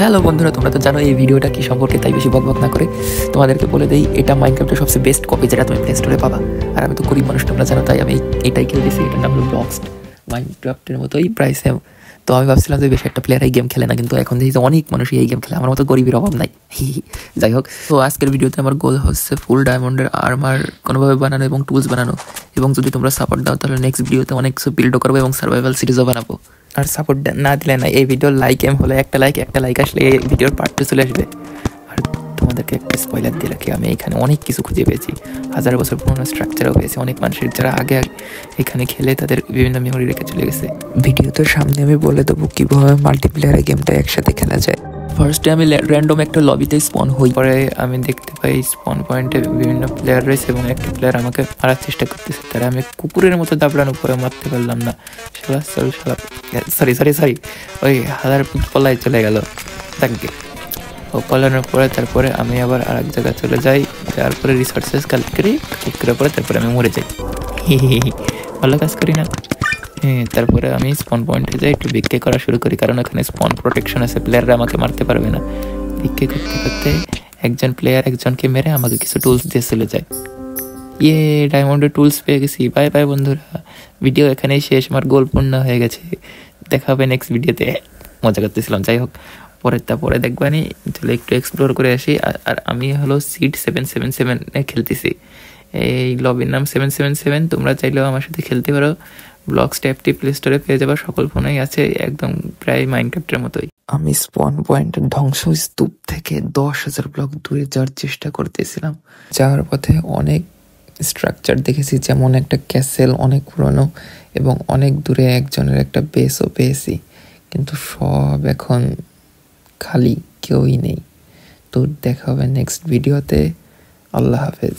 Hello বন্ধুরা, তোমরা তো জানো এই ভিডিওটা কি সম্পর্কে, তাই বেশি বকবক না করে তোমাদেরকে বলে দেই, এটা মাইনক্রাফটের সবচেয়ে বেস্ট কপি যেটা তুমি প্লে স্টোরে পাবা। আর আমি তো গরিব মানুষ, তোমরা জানো, তাই আমি এটাই খেলতেছি। এটার নাম হলো ব্লক্সড, মাইনক্রাফটের মতোই প্রায় সেম। তো আমি ভাবছিলাম যে বেশি একটা প্লেয়ার এই গেম খেলে না, কিন্তু এখন দেখি যে অনেক মানুষই এই গেম খেলে, আমার মতো গরিবের অভাব নাই। যাই হোক, তো আজকের ভিডিওতে আমার গোল হচ্ছে ফুল ডায়মন্ডের আর্মার কোনোভাবে বানানো এবং টুলস বানানো। এবং যদি তোমরা সাপোর্ট দাও তাহলে নেক্সট ভিডিওতে অনেক কিছু বিল্ডও করবো এবং সার্ভাইভাল সিরিজও বানাবো। আর সাপোর্ট না দিলে না, এই ভিডিওর লাইক এম হলে একটা লাইক আসলে এই ভিডিওর পার্ট 2 চলে আসবে। আর তোমাদেরকে একটা স্পয়লার দিয়ে রাখি, আমি এখানে অনেক কিছু খুঁজে পেয়েছি, 1000 বছর পুরোনো স্ট্রাকচারও পেয়েছি। অনেক মানুষের যারা আগে এখানে খেলে তাদের বিভিন্ন মেমোরি রেখে চলে গেছে। ভিডিওতে সামনে আমি বলে দেবো কীভাবে মাল্টিপ্লেয়ারে গেমটা একসাথে খেলা যায়। ফার্স্টে আমি র্যান্ডম একটা লবিতে স্পন হই, পরে আমি দেখতে পাই স্পন পয়েন্টে বিভিন্ন প্লেয়ার রয়েছে এবং একটা প্লেয়ার আমাকে মারার চেষ্টা করতেছে। তারা আমি কুকুরের মতো দাবড়ানো করে মারতে পারলাম না। সরি ওই হাজার পলায় চলে গেল। তাকে ও পলানোর পরে তারপরে আমি আবার আর এক জায়গায় চলে যাই, তারপরে রিসোর্সেস কালেক্ট করার পরে তারপরে আমি মরে যাই। ভালো কাজ করি না। তারপরে আমি স্পন পয়েন্টে যাই, একটু ভিক্ষে করা শুরু করি, কারণ এখানে স্পন প্রোটেকশন আছে, প্লেয়াররা আমাকে মারতে পারবে না। ভিক্ষে করতে করতে একজন প্লেয়ার একজনকে মেরে আমাকে কিছু টুলস দিয়ে চলে যায়। ডায়মন্ডের টুলস পেয়ে গেছি। বাই বাই বন্ধুরা, ভিডিও এখানেই শেষ, আমার গোল পূর্ণ হয়ে গেছে। দেখা হবে নেক্সট ভিডিওতে। মজা করতেছিলাম। যাই হোক, পরে দেখবানি, চলে একটু এক্সপ্লোর করে আসি। আর আমি হলো সিড 777 খেলতেছি। এই লবির নাম 777। তোমরা চাইলেও আমার সাথে খেলতে পারো। ব্লকস ট্যাপটি প্লে স্টোরে পেয়ে যাবার, সকল ফোনেই আছে, একদম প্রায় মাইনক্রাফটের মতোই। আমি স্পন পয়েন্টের ধ্বংসস্তূপ থেকে 10,000 ব্লক দূরে যাওয়ার চেষ্টা করতেছিলাম। যাওয়ার পথে অনেক স্ট্রাকচার দেখেছি, যেমন একটা ক্যাসেল অনেক পুরনো, এবং অনেক দূরে একজনের একটা বেসও পেয়েছি, কিন্তু সব এখন খালি, কেউই নেই। তো দেখা হবে নেক্সট ভিডিওতে। আল্লাহ হাফেজ।